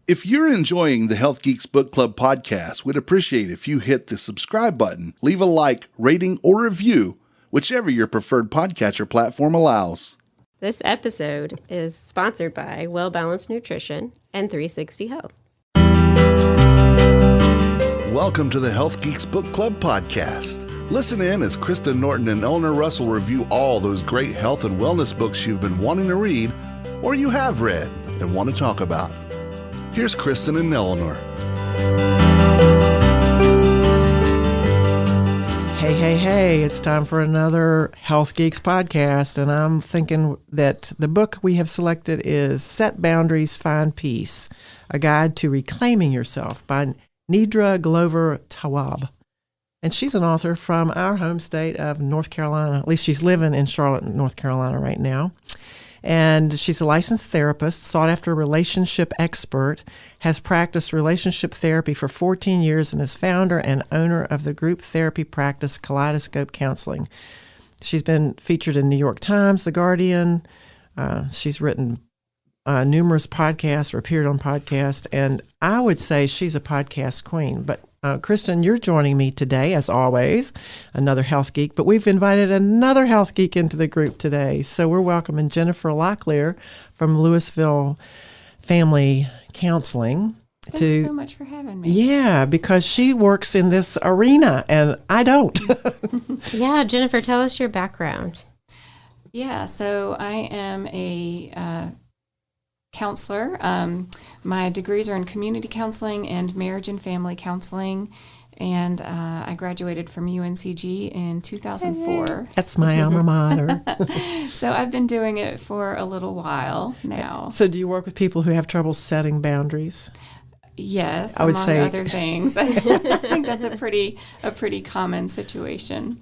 If you're enjoying the Health Geeks Book Club podcast, we'd appreciate if you hit the subscribe button, leave a like, rating, or review, whichever your preferred podcatcher platform allows. This episode is sponsored by Well Balanced Nutrition and 360 Health. Welcome to the Health Geeks Book Club podcast. Listen in as Kristen Norton and Eleanor Russell review all those great health and wellness books you've been wanting to read or you have read and want to talk about. Here's Kristen and Eleanor. Hey, it's time for another Health Geeks podcast, and I'm thinking that the book we have selected is Set Boundaries, Find Peace, A Guide to Reclaiming Yourself by Nidra Glover Tawwab. And she's an author from our home state of North Carolina. At least she's living in Charlotte, North Carolina right now. And she's a licensed therapist, sought-after relationship expert, has practiced relationship therapy for 14 years, and is founder and owner of the group therapy practice Kaleidoscope Counseling. She's been featured in New York Times, The Guardian. She's written numerous podcasts or appeared on podcasts, and I would say she's a podcast queen. But Kristen, you're joining me today, as always, another health geek, but we've invited another health geek into the group today. So we're welcoming Jennifer Locklear from Louisville Family Counseling. Thanks so much for having me. Yeah, because she works in this arena and I don't. Yeah, Jennifer, tell us your background. Yeah, so I am a counselor. My degrees are in community counseling and marriage and family counseling, and I graduated from UNCG in 2004. That's my alma mater. So I've been doing it for a little while now. So do you work with people who have trouble setting boundaries? Yes, I would among say other things. I think that's a pretty common situation.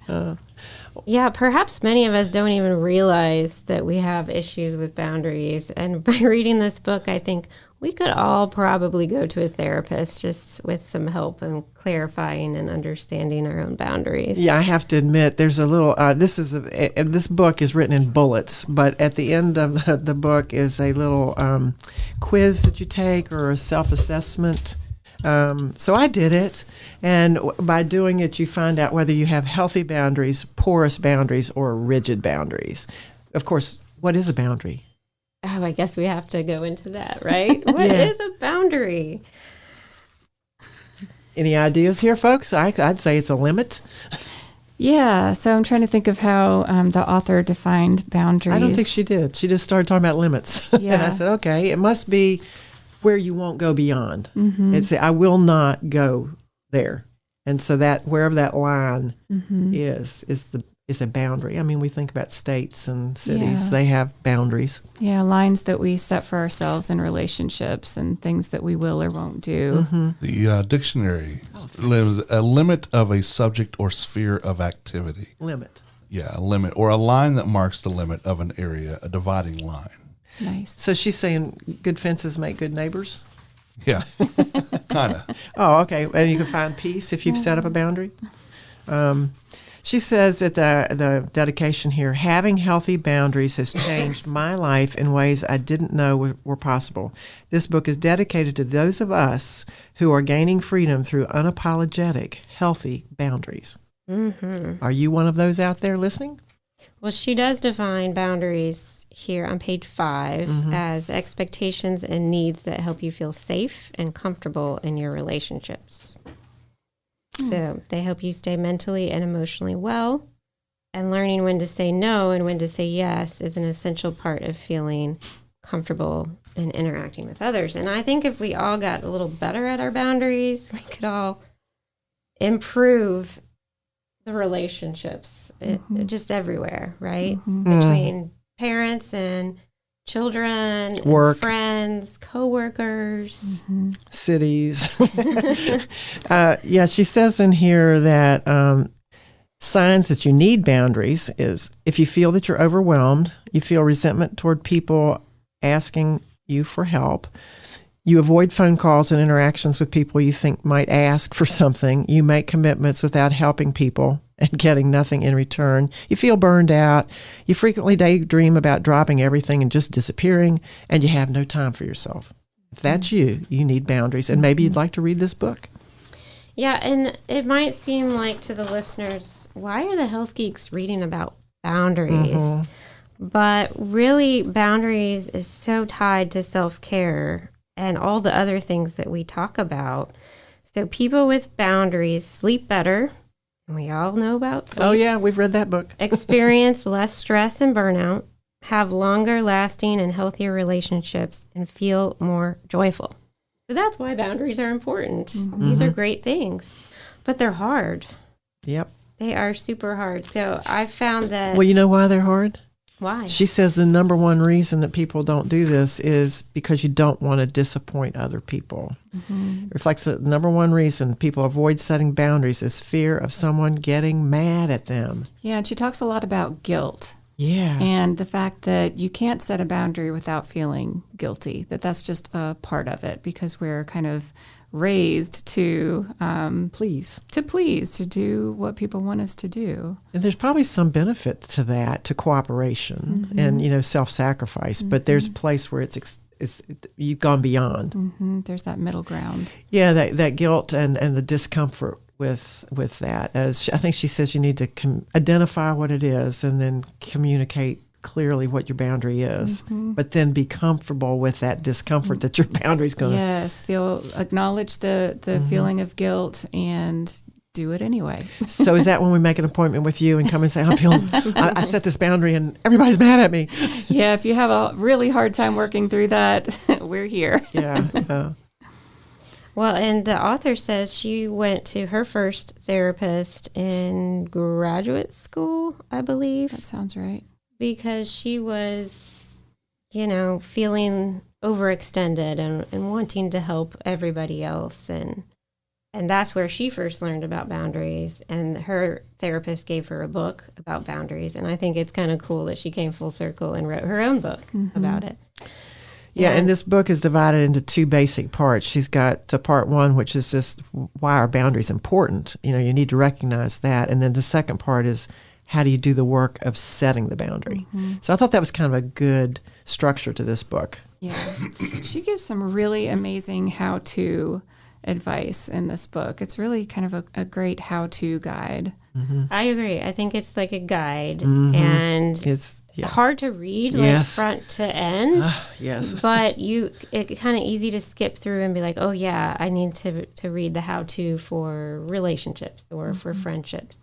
Yeah, perhaps many of us don't even realize that we have issues with boundaries. And by reading this book, I think we could all probably go to a therapist just with some help and clarifying and understanding our own boundaries. Yeah, I have to admit, there's a little. This book is written in bullets, but at the end of the book is a little quiz that you take or a self-assessment. So I did it, and by doing it, you find out whether you have healthy boundaries, porous boundaries, or rigid boundaries. Of course, what is a boundary? Oh, I guess we have to go into that, right? What is a boundary? Any ideas here, folks? I'd say it's a limit. Yeah, so I'm trying to think of how the author defined boundaries. I don't think she did. She just started talking about limits. Yeah. And I said, okay, it must be where you won't go beyond. Mm-hmm. It's I will not go there. And so that wherever that line is a boundary. I mean, we think about states and cities. They have boundaries. Yeah, lines that we set for ourselves in relationships and things that we will or won't do. Mm-hmm. The dictionary lives a limit of a subject or sphere of activity. Limit. Yeah, a limit or a line that marks the limit of an area, a dividing line. Nice. So she's saying good fences make good neighbors? Yeah, kind of. Oh, okay. And you can find peace if you've set up a boundary? She says at the dedication here, having healthy boundaries has changed my life in ways I didn't know were possible. This book is dedicated to those of us who are gaining freedom through unapologetic, healthy boundaries. Mm-hmm. Are you one of those out there listening? Well, she does define boundaries here on page 5 as expectations and needs that help you feel safe and comfortable in your relationships. So they help you stay mentally and emotionally well, and learning when to say no and when to say yes is an essential part of feeling comfortable and interacting with others. And I think if we all got a little better at our boundaries, we could all improve the relationships just everywhere, right? Between parents and children, work, friends, coworkers, cities. She says in here that signs that you need boundaries is if you feel that you're overwhelmed, you feel resentment toward people asking you for help, you avoid phone calls and interactions with people you think might ask for something, you make commitments without helping people and getting nothing in return. You feel burned out. You frequently daydream about dropping everything and just disappearing, and you have no time for yourself. If that's you need boundaries. And maybe you'd like to read this book. Yeah, and it might seem like to the listeners, why are the health geeks reading about boundaries? But really, boundaries is so tied to self-care and all the other things that we talk about. So people with boundaries sleep better. And we all know about sleep. Oh, yeah, we've read that book. Experience less stress and burnout, have longer lasting and healthier relationships, and feel more joyful. So that's why boundaries are important. These are great things, but they're hard. Yep. They are super hard. So I found that... Well, you know why they're hard? Why? She says the number one reason that people don't do this is because you don't want to disappoint other people. It reflects the number one reason people avoid setting boundaries is fear of someone getting mad at them. Yeah, and she talks a lot about guilt. Yeah. And the fact that you can't set a boundary without feeling guilty, that's just a part of it, because we're kind of raised to please, to do what people want us to do. And there's probably some benefit to that, to cooperation and, self-sacrifice, but there's a place where it's you've gone beyond. There's that middle ground. Yeah, that guilt and the discomfort with that. As I think she says, you need to identify what it is and then communicate clearly what your boundary is, but then be comfortable with that discomfort that your boundary is going to... acknowledge the feeling of guilt and do it anyway. So is that when we make an appointment with you and come and say, I set this boundary and everybody's mad at me? Yeah, if you have a really hard time working through that, we're here. Yeah. Well, and the author says she went to her first therapist in graduate school, I believe. That sounds right. Because she was, feeling overextended and wanting to help everybody else. And that's where she first learned about boundaries. And her therapist gave her a book about boundaries. And I think it's kind of cool that she came full circle and wrote her own book about it. Yeah, and this book is divided into two basic parts. She's got part one, which is just why our boundaries important. You need to recognize that. And then the second part is how do you do the work of setting the boundary. So I thought that was kind of a good structure to this book. Yeah. She gives some really amazing how-to advice in this book. It's really kind of a great how-to guide. I agree. I think it's like a guide, and it's hard to read, like front to end. Yes. But it's kind of easy to skip through and be like, oh yeah, I need to read the how-to for relationships or for friendships.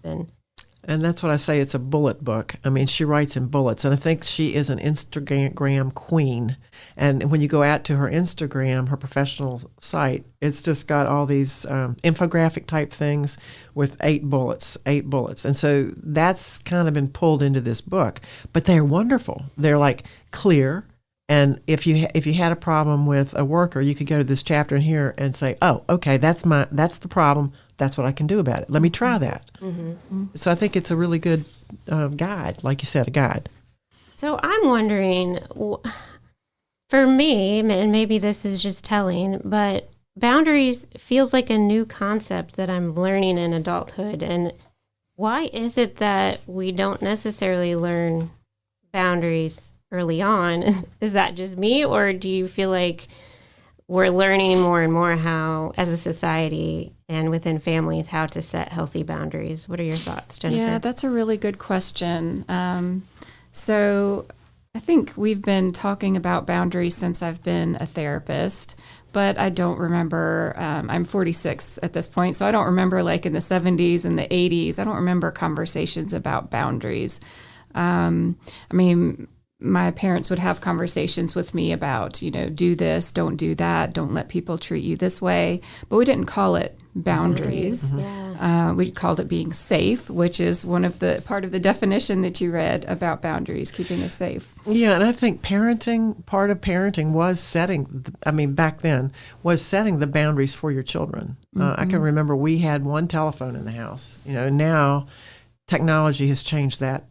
And that's what I say, it's a bullet book. I mean, she writes in bullets, and I think she is an Instagram queen. And when you go out to her Instagram, her professional site, it's just got all these infographic type things with 8 bullets. And so that's kind of been pulled into this book. But they're wonderful. They're like clear. And if you had a problem with a worker, you could go to this chapter in here and say, oh, okay, that's the problem. That's what I can do about it. Let me try that. So I think it's a really good guide, like you said, a guide. So I'm wondering, for me, and maybe this is just telling, but boundaries feels like a new concept that I'm learning in adulthood. And why is it that we don't necessarily learn boundaries early on? Is that just me, or do you feel like we're learning more and more how, as a society and within families, how to set healthy boundaries? What are your thoughts, Jennifer? Yeah, that's a really good question. So I think we've been talking about boundaries since I've been a therapist, but I don't remember, I'm 46 at this point, so I don't remember like in the 70s and the 80s, I don't remember conversations about boundaries. My parents would have conversations with me about, do this, don't do that, don't let people treat you this way. But we didn't call it boundaries. We called it being safe, which is part of the definition that you read about boundaries, keeping us safe. Yeah, and I think part of parenting was back then, was setting the boundaries for your children. I can remember we had one telephone in the house, now technology has changed that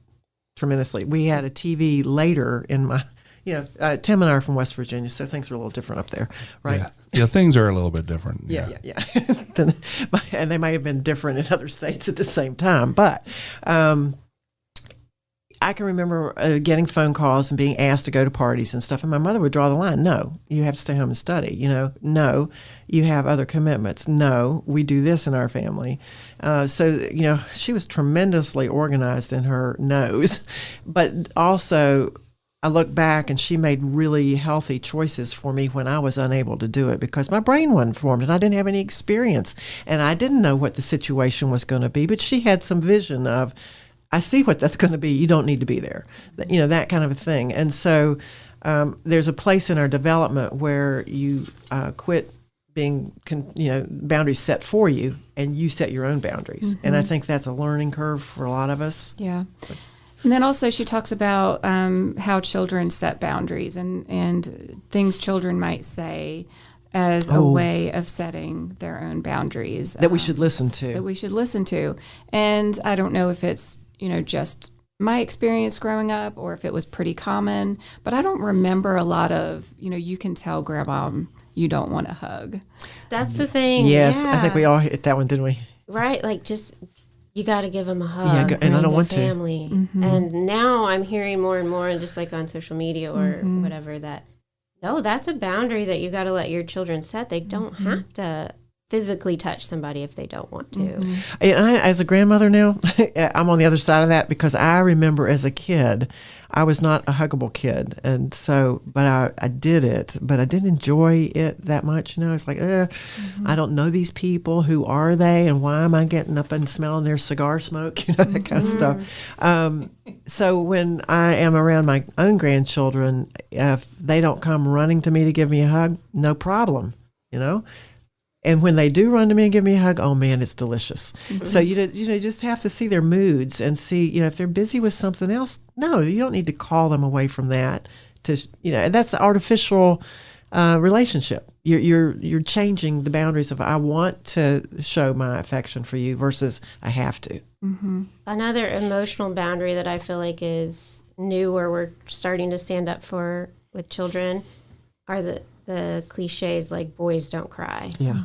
tremendously. We had a TV later in my, Tim and I are from West Virginia, so things are a little different up there, right? Yeah, things are a little bit different. Yeah. And they may have been different in other states at the same time. But I can remember getting phone calls and being asked to go to parties and stuff, and my mother would draw the line. No, you have to stay home and study. No, you have other commitments. No, we do this in our family. So she was tremendously organized in her no's, but also I look back and she made really healthy choices for me when I was unable to do it because my brain wasn't formed and I didn't have any experience and I didn't know what the situation was going to be. But she had some vision of, I see what that's going to be. You don't need to be there, that kind of a thing. And so there's a place in our development where you quit being, boundaries set for you and you set your own boundaries. And I think that's a learning curve for a lot of us. Yeah. And then also she talks about how children set boundaries and things children might say as a way of setting their own boundaries. That we should listen to. And I don't know if it's, just my experience growing up or if it was pretty common, but I don't remember a lot of, you can tell grandma you don't want a hug. That's the thing. Yes, yeah. I think we all hit that one, didn't we? Right, just you got to give them a hug. Yeah, and I don't want family. to. And now I'm hearing more and more, just like on social media or whatever, that no, that's a boundary that you got to let your children set. They don't have to physically touch somebody if they don't want to. And I, as a grandmother now, I'm on the other side of that because I remember as a kid, I was not a huggable kid. And so, but I did it, but I didn't enjoy it that much. It's like, I don't know these people. Who are they? And why am I getting up and smelling their cigar smoke? That kind of stuff. So when I am around my own grandchildren, if they don't come running to me to give me a hug, no problem, And when they do run to me and give me a hug, oh man, it's delicious. So you just have to see their moods and see, if they're busy with something else. No, you don't need to call them away from that. And that's an artificial relationship. You're changing the boundaries of I want to show my affection for you versus I have to. Another emotional boundary that I feel like is new, or we're starting to stand up for with children, are the cliches like boys don't cry. Yeah.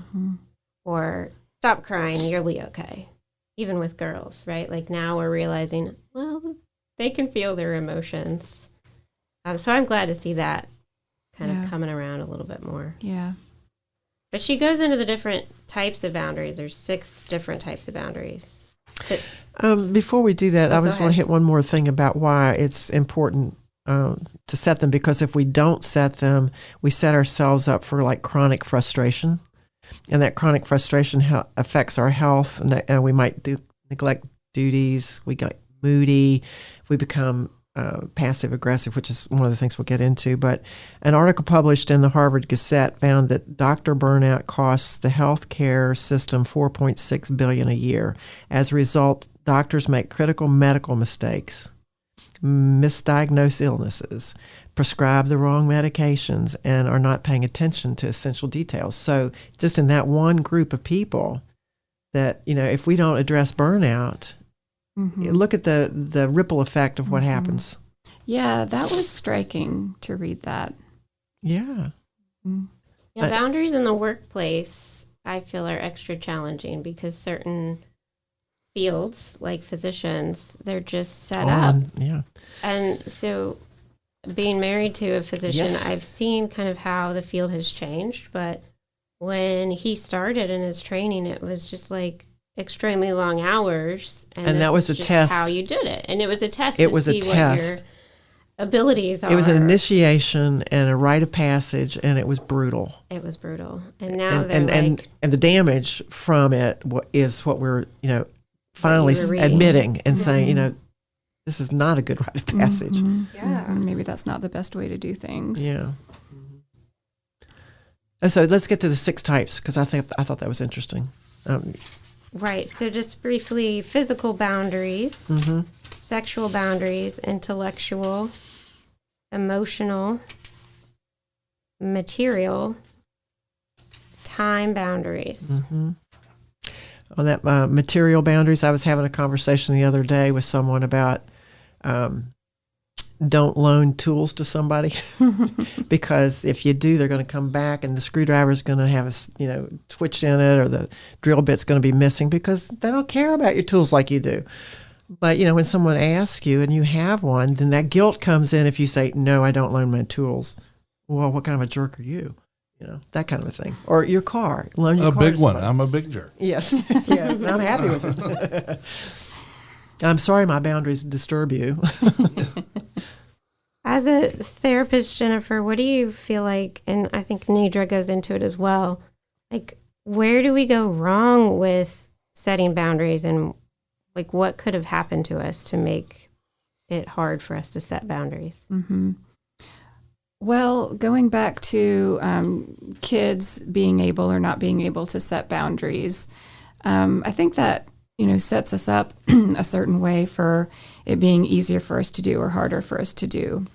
Or stop crying, you'll be okay. Even with girls, right? Like now we're realizing, well, they can feel their emotions. So I'm glad to see that kind of coming around a little bit more. Yeah. But she goes into the different types of boundaries. There's 6 different types of boundaries. Before we do that, I just want to hit one more thing about why it's important to set them, because if we don't set them, we set ourselves up for like chronic frustration, and that chronic frustration affects our health, and we might neglect duties. We get moody. We become passive aggressive, which is one of the things we'll get into. But an article published in the Harvard Gazette found that doctor burnout costs the healthcare system $4.6 billion a year. As a result, doctors make critical medical mistakes, misdiagnose illnesses, prescribe the wrong medications, and are not paying attention to essential details. So just in that one group of people that, if we don't address burnout, look at the ripple effect of what happens. Yeah, that was striking to read that. Yeah. Yeah, boundaries in the workplace, I feel, are extra challenging because certain fields, like physicians, they're just set up. Yeah. And so being married to a physician, Yes. I've seen kind of how the field has changed. But when he started in his training, it was just like extremely long hours. And that was a just test. how you did it. And it was a test It to was a see what test. your abilities are. It was an initiation and a rite of passage, and it was brutal. It was brutal. And now And the damage from it is what we're, finally you were reading. admitting and saying, this is not a good rite of passage. Yeah. Maybe that's not the best way to do things. Yeah. And so let's get to the 6 types, because I thought that was interesting. Right. So just briefly, physical boundaries, sexual boundaries, intellectual, emotional, material, time boundaries. On that material boundaries, I was having a conversation the other day with someone about don't loan tools to somebody because if you do, they're going to come back and the screwdriver is going to have a twitch in it, or the drill bit's going to be missing because they don't care about your tools like you do. But, when someone asks you and you have one, then that guilt comes in if you say, no, I don't loan my tools. Well, what kind of a jerk are you? That kind of a thing. Or your car. Loan your car. A big one. I'm a big jerk. Yes. Yeah, I'm happy with it. I'm sorry my boundaries disturb you. As a therapist, Jennifer, what do you feel like, and I think Nidra goes into it as well, like, where do we go wrong with setting boundaries, and like what could have happened to us to make it hard for us to set boundaries? Mm-hmm. Well, going back to kids being able or not being able to set boundaries, I think that, sets us up a certain way for it being easier for us to do or harder for us to do.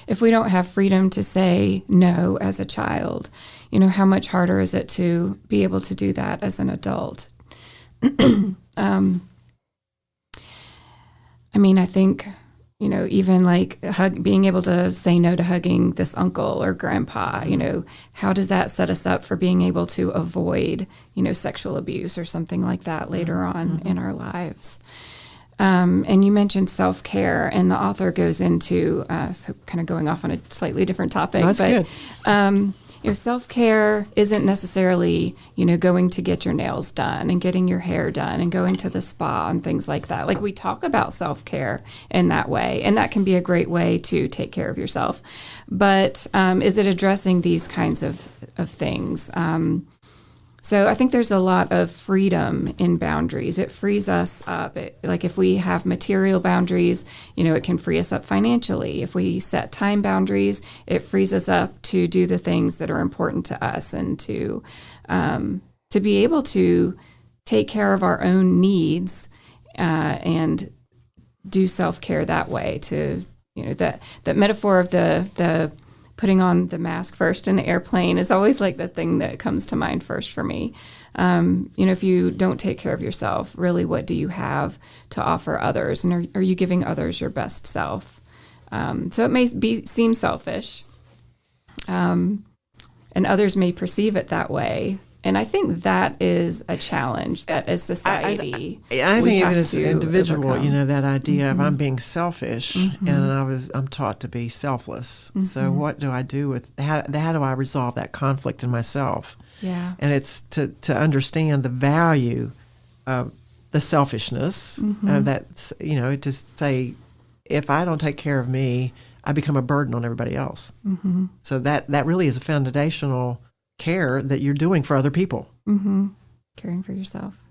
If we don't have freedom to say no as a child, how much harder is it to be able to do that as an adult? I think, even like being able to say no to hugging this uncle or grandpa, how does that set us up for being able to avoid, sexual abuse or something like that later on in our lives? And you mentioned self-care, and the author goes into, so kind of going off on a slightly different topic. That's good. Self-care isn't necessarily, going to get your nails done and getting your hair done and going to the spa and things like that. Like, we talk about self-care in that way, and that can be a great way to take care of yourself. But is it addressing these kinds of things? So I think there's a lot of freedom in boundaries. It frees us up. Like if we have material boundaries, it can free us up financially. If we set time boundaries, it frees us up to do the things that are important to us and to be able to take care of our own needs and do self-care that way. To that metaphor of the putting on the mask first in the airplane is always like the thing that comes to mind first for me. If you don't take care of yourself, really, what do you have to offer others? And are you giving others your best self? So it may seem selfish, and others may perceive it that way. And I think that is a challenge that as society, I think even as an individual, overcome. that idea of I'm being selfish, and I'm taught to be selfless. So what do I do with how do I resolve that conflict in myself? Yeah, and it's to understand the value of the selfishness of that. To say, if I don't take care of me, I become a burden on everybody else. So that really is a foundational care that you're doing for other people. Caring for yourself.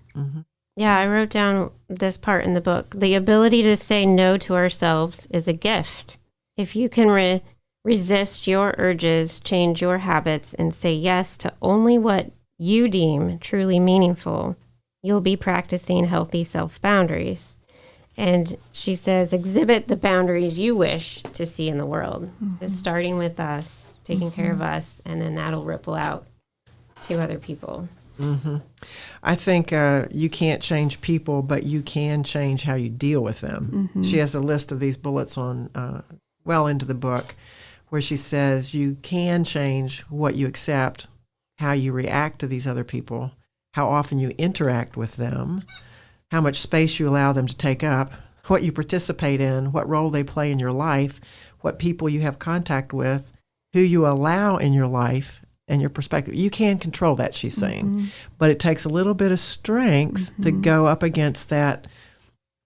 Yeah, I wrote down this part in the book. The ability to say no to ourselves is a gift. If you can resist your urges, change your habits, and say yes to only what you deem truly meaningful, you'll be practicing healthy self-boundaries. And she says, exhibit the boundaries you wish to see in the world. So starting with us, taking care of us, and then that'll ripple out to other people. I think you can't change people, but you can change how you deal with them. She has a list of these bullets on well into the book where she says you can change what you accept, how you react to these other people, how often you interact with them, how much space you allow them to take up, what you participate in, what role they play in your life, what people you have contact with, who you allow in your life and your perspective. You can control that, she's saying, but it takes a little bit of strength to go up against the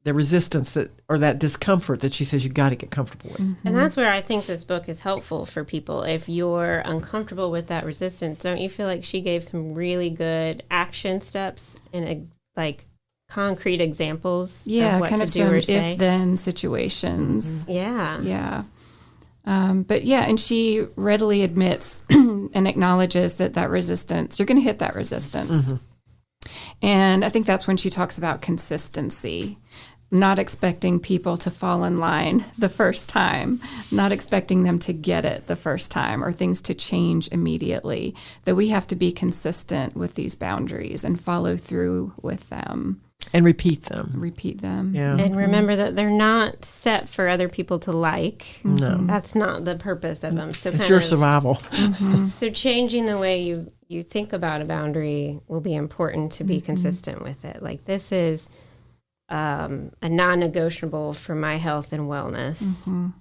resistance or that discomfort that she says you got to get comfortable with. And that's where I think this book is helpful for people. If you're uncomfortable with that resistance, don't you feel like she gave some really good action steps and concrete examples? Yeah, of what kind to of do some or say? if-then situations. Yeah. Yeah. And she readily admits and acknowledges that resistance, you're going to hit that resistance. And I think that's when she talks about consistency, not expecting people to fall in line the first time, not expecting them to get it the first time or things to change immediately, that we have to be consistent with these boundaries and follow through with them. And repeat them. Yeah. And remember that they're not set for other people to like. No. That's not the purpose of them. So it's your survival. So changing the way you think about a boundary will be important to be consistent with it. Like, this is a non-negotiable for my health and wellness.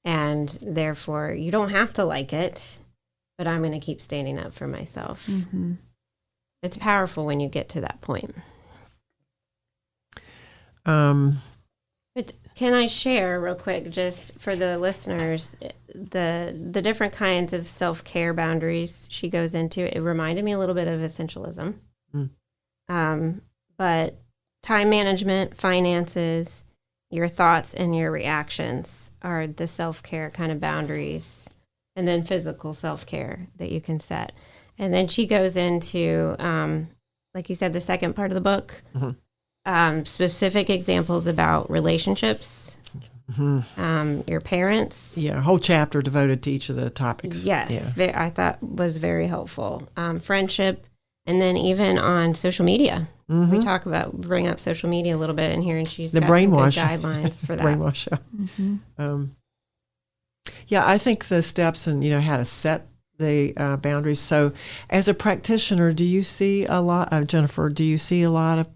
And therefore, you don't have to like it, but I'm going to keep standing up for myself. It's powerful when you get to that point. But can I share real quick, just for the listeners, the different kinds of self-care boundaries she goes into? It reminded me a little bit of essentialism. But time management, finances, your thoughts and your reactions are the self-care kind of boundaries. And then physical self-care that you can set. And then she goes into, like you said, the second part of the book, specific examples about relationships, your parents. Yeah, a whole chapter devoted to each of the topics. Yes, I thought was very helpful. Friendship, and then even on social media. We bring up social media a little bit in here, and she's got some good guidelines for that. Brainwash. Yeah, I think the steps and how to set the boundaries. So, as a practitioner, do you see a lot, Jennifer? Do you see a lot of?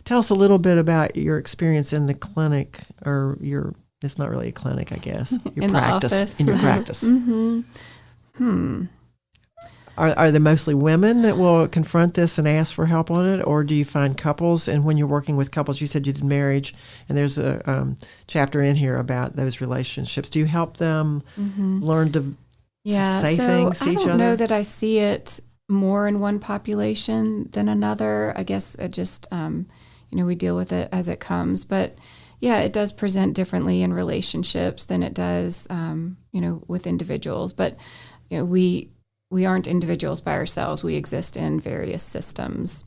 Tell us a little bit about your experience in the clinic, or your. It's not really a clinic, I guess. Your in practice, the office. In your practice. Are there mostly women that will confront this and ask for help on it, or do you find couples? And when you're working with couples, you said you did marriage, and there's a chapter in here about those relationships. Do you help them learn to say things to each other? I don't know that I see it more in one population than another. I guess it just, we deal with it as it comes. But yeah, it does present differently in relationships than it does, with individuals. But we aren't individuals by ourselves. We exist in various systems.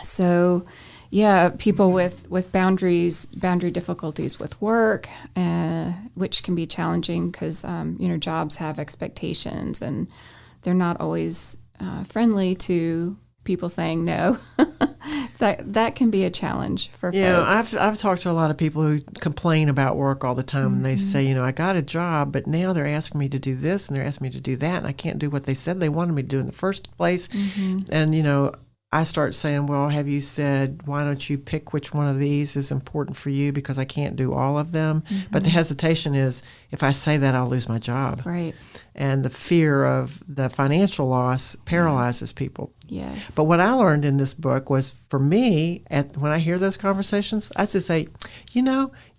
So, yeah, people with boundary difficulties with work, which can be challenging because, jobs have expectations and they're not always folks to people saying no. that can be a challenge for folks. I've talked to a lot of people who complain about work all the time, and they say, I got a job, but now they're asking me to do this and they're asking me to do that, and I can't do what they said they wanted me to do in the first place. And I start saying, well, have you said, why don't you pick which one of these is important for you, because I can't do all of them. But the hesitation is, if I say that, I'll lose my job. Right. And the fear of the financial loss paralyzes people. Yes. But what I learned in this book was, for me, when I hear those conversations, I just say, you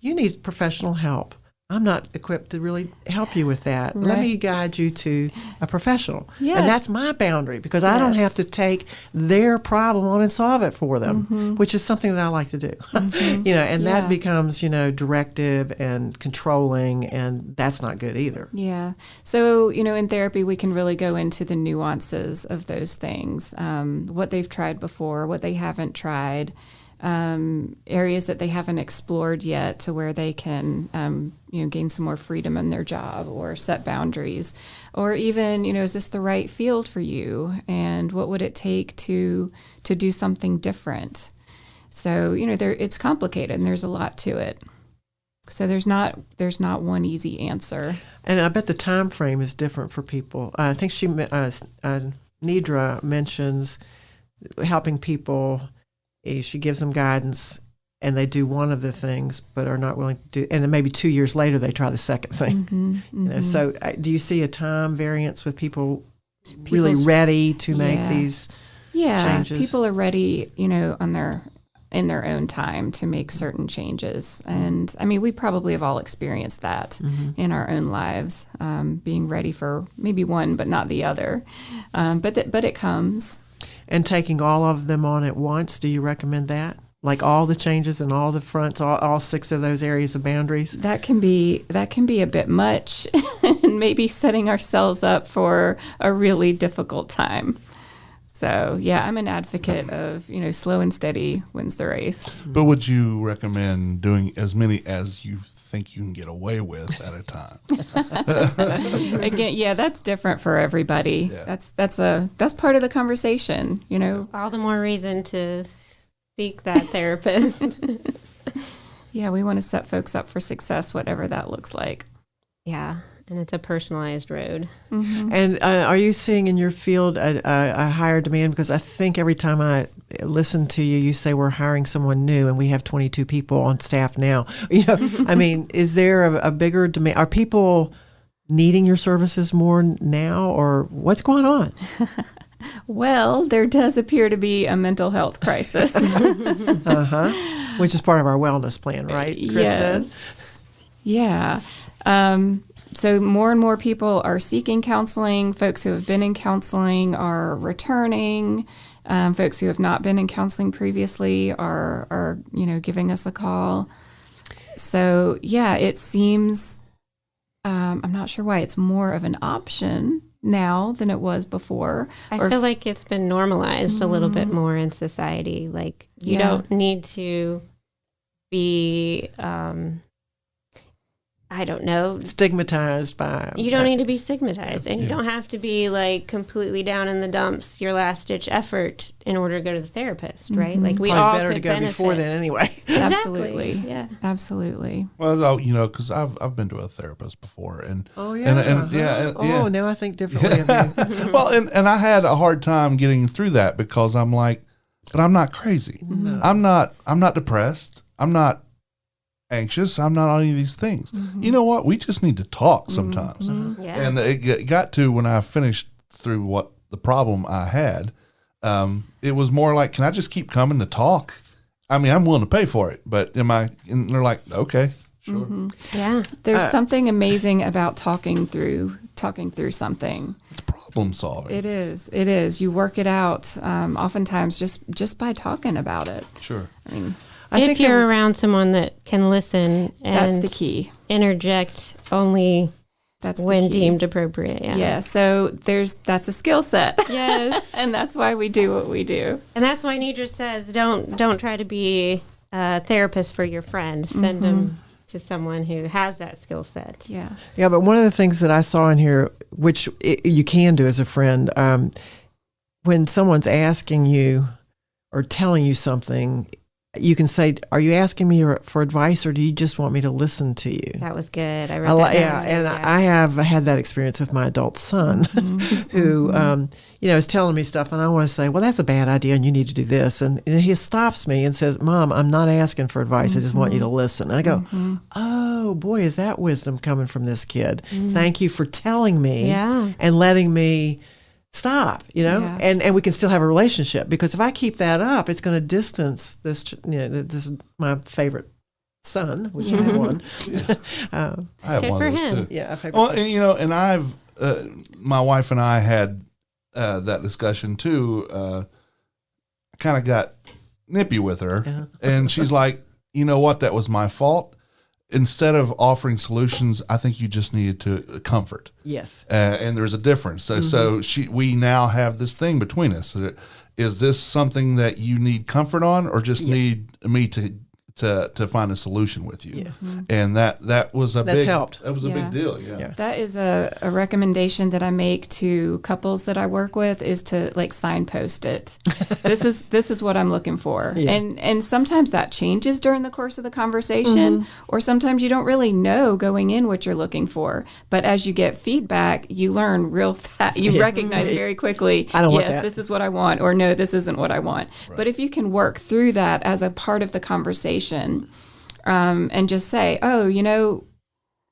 need professional help. I'm not equipped to really help you with that. Right. Let me guide you to a professional. Yes. And that's my boundary, because I don't have to take their problem on and solve it for them, which is something that I like to do. And that becomes, directive and controlling, and that's not good either. Yeah. So, in therapy, we can really go into the nuances of those things, what they've tried before, what they haven't tried, areas that they haven't explored yet, to where they can, gain some more freedom in their job or set boundaries, or even, is this the right field for you? And what would it take to do something different? So, it's complicated and there's a lot to it. So there's not one easy answer. And I bet the time frame is different for people. I think Nidra mentions helping people. She gives them guidance, and they do one of the things, but are not willing to do. And then maybe 2 years later, they try the second thing. So, do you see a time variance with people really ready to make these changes? People are ready, in their own time to make certain changes. And we probably have all experienced that in our own lives, being ready for maybe one, but not the other. But it comes. And taking all of them on at once, do you recommend that? Like all the changes in all the fronts, all 6 of those areas of boundaries? That can be a bit much, and maybe setting ourselves up for a really difficult time. So, I'm an advocate of, slow and steady wins the race. But would you recommend doing as many as you think you can get away with at a time? Again, that's different for everybody. Yeah. That's part of the conversation, All the more reason to seek that therapist. We want to set folks up for success, whatever that looks like. Yeah. and it's a personalized road. And are you seeing in your field a higher demand? Because I think every time I listen to you, you say we're hiring someone new, and we have 22 people on staff now. I mean, is there a bigger demand? Are people needing your services more now, or what's going on? Well, there does appear to be a mental health crisis. Which is part of our wellness plan, right, Krista? Yes. Yeah. So more and more people are seeking counseling. Folks who have been in counseling are returning. Folks who have not been in counseling previously are giving us a call. So yeah, it seems. I'm not sure why it's more of an option now than it was before. I feel like it's been normalized a little bit more in society. Like you don't need to be, I don't know, stigmatized by. You don't need to be stigmatized, and you don't have to be like completely down in the dumps, your last ditch effort in order to go to the therapist, right? Like we Probably all better could to go benefit. before then anyway. Absolutely. Yeah. Absolutely. Well, because I've been to a therapist before, and Oh yeah. Oh, now I think differently of you. well, and I had a hard time getting through that because I'm like, but I'm not crazy. No. I'm not depressed. I'm not anxious. I'm not on any of these things. You know what? We just need to talk sometimes. Yeah. And it got to when I finished through what the problem I had, it was more like, can I just keep coming to talk? I mean, I'm willing to pay for it, but am I? And they're like, okay, sure. Yeah. There's something amazing about talking through something. It's problem solving. It is. You work it out, oftentimes just by talking about it. Sure. I mean, If you're around someone that can listen and that's the key. Interject only That's when the key. deemed appropriate. Yeah. So that's a skill set. Yes. And that's why we do what we do. And that's why Nidra says, don't try to be a therapist for your friend. Send them to someone who has that skill set. Yeah. Yeah, but one of the things that I saw in here, which you can do as a friend, when someone's asking you or telling you something, you can say, "Are you asking me for advice, or do you just want me to listen to you?" That was good. I wrote that down. And I have had that experience with my adult son, who is telling me stuff, and I want to say, "Well, that's a bad idea, and you need to do this." And he stops me and says, "Mom, I'm not asking for advice. I just want you to listen." And I go, "Oh boy, is that wisdom coming from this kid? Thank you for telling me and letting me." Stop, and we can still have a relationship, because if I keep that up, it's going to distance this. This is my favorite son, which I have one. I have Good one for of those him. too. Yeah, a favorite. Well, and I've my wife and I had that discussion too. I kind of got nippy with her, and she's like, "You know what? That was my fault. Instead of offering solutions, I think you just needed to comfort." Yes. And there's a difference. So we now have this thing between us. Is this something that you need comfort on, or just need me to find a solution with you? Yeah. And that was helped. That was a big deal. Yeah. That is a recommendation that I make to couples that I work with, is to like signpost it. This is what I'm looking for. Yeah. And sometimes that changes during the course of the conversation, or sometimes you don't really know going in what you're looking for. But as you get feedback, you learn real fast. You recognize very quickly, I don't want that. this is what I want, or no, this isn't what I want. Right. But if you can work through that as a part of the conversation, and just say,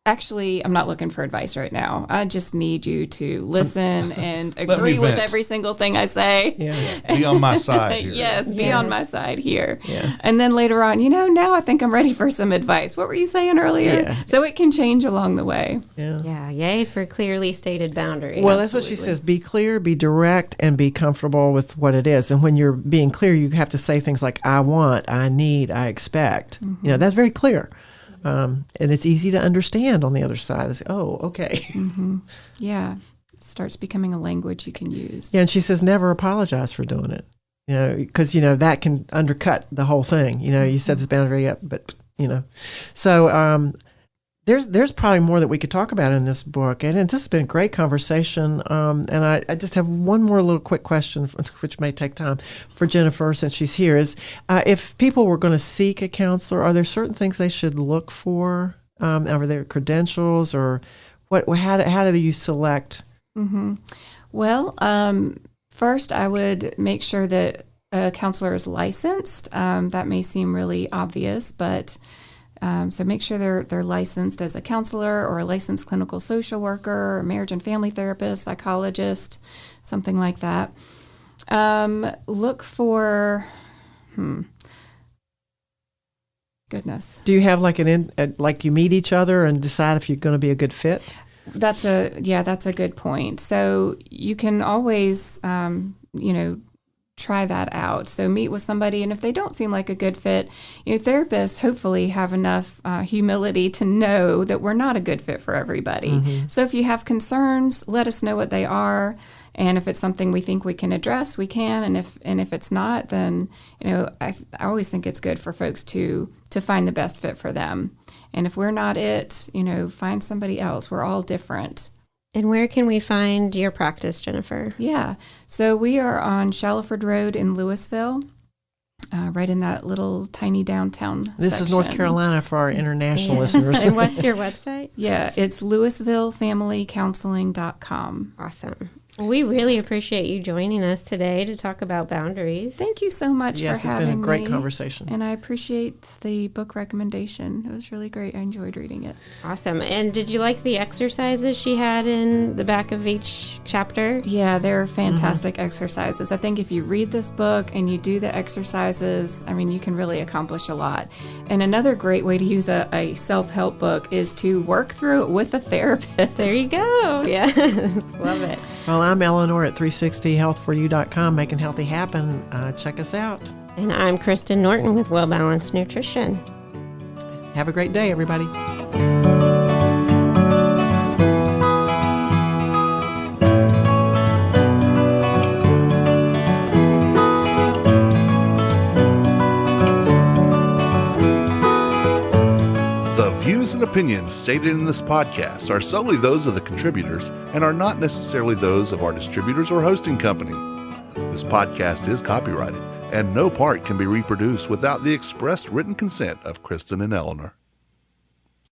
actually, I'm not looking for advice right now. I just need you to listen and agree with every single thing I say. Yeah. Be on my side here. Yes, be on my side here. Yeah. And then later on, now I think I'm ready for some advice. What were you saying earlier? Yeah. So it can change along the way. Yeah. Yeah, yay for clearly stated boundaries. Well, that's what she says. Be clear, be direct, and be comfortable with what it is. And when you're being clear, you have to say things like, I want, I need, I expect. That's very clear. And it's easy to understand on the other side. It's, oh, okay. Yeah. It starts becoming a language you can use. Yeah, and she says never apologize for doing it. Because, that can undercut the whole thing. You set this boundary up, but, So there's probably more that we could talk about in this book. And this has been a great conversation. And I just have one more little quick question, which may take time, for Jennifer, since she's here, is if people were going to seek a counselor, are there certain things they should look for? Are there credentials or How do you select? Well, first I would make sure that a counselor is licensed. That may seem really obvious, but so make sure they're licensed as a counselor or a licensed clinical social worker, or marriage and family therapist, psychologist, something like that. Look for, goodness. Do you have like like you meet each other and decide if you're going to be a good fit? That's a good point. So you can always, try that out. So meet with somebody, and if they don't seem like a good fit, therapists hopefully have enough humility to know that we're not a good fit for everybody. So if you have concerns, let us know what they are, and if it's something we think we can address, we can. And if it's not, then I always think it's good for folks to find the best fit for them. And if we're not it, find somebody else. We're all different. And where can we find your practice, Jennifer? Yeah. So we are on Shallowford Road in Louisville, right in that little tiny downtown This section. is North Carolina for our international listeners. And what's your website? Yeah, it's LouisvilleFamilyCounseling.com. Awesome. Well, we really appreciate you joining us today to talk about boundaries. Thank you so much for having me. Yes, it's been a great conversation. And I appreciate the book recommendation. It was really great. I enjoyed reading it. Awesome. And did you like the exercises she had in the back of each chapter? Yeah, they're fantastic exercises. I think if you read this book and you do the exercises, you can really accomplish a lot. And another great way to use a self-help book is to work through it with a therapist. There you go. Yes. Love it. Well, I'm Eleanor at 360health4u.com, making healthy happen. Check us out. And I'm Kristen Norton with Well Balanced Nutrition. Have a great day, everybody. And opinions stated in this podcast are solely those of the contributors and are not necessarily those of our distributors or hosting company. This podcast is copyrighted, and no part can be reproduced without the expressed written consent of Kristen and Eleanor.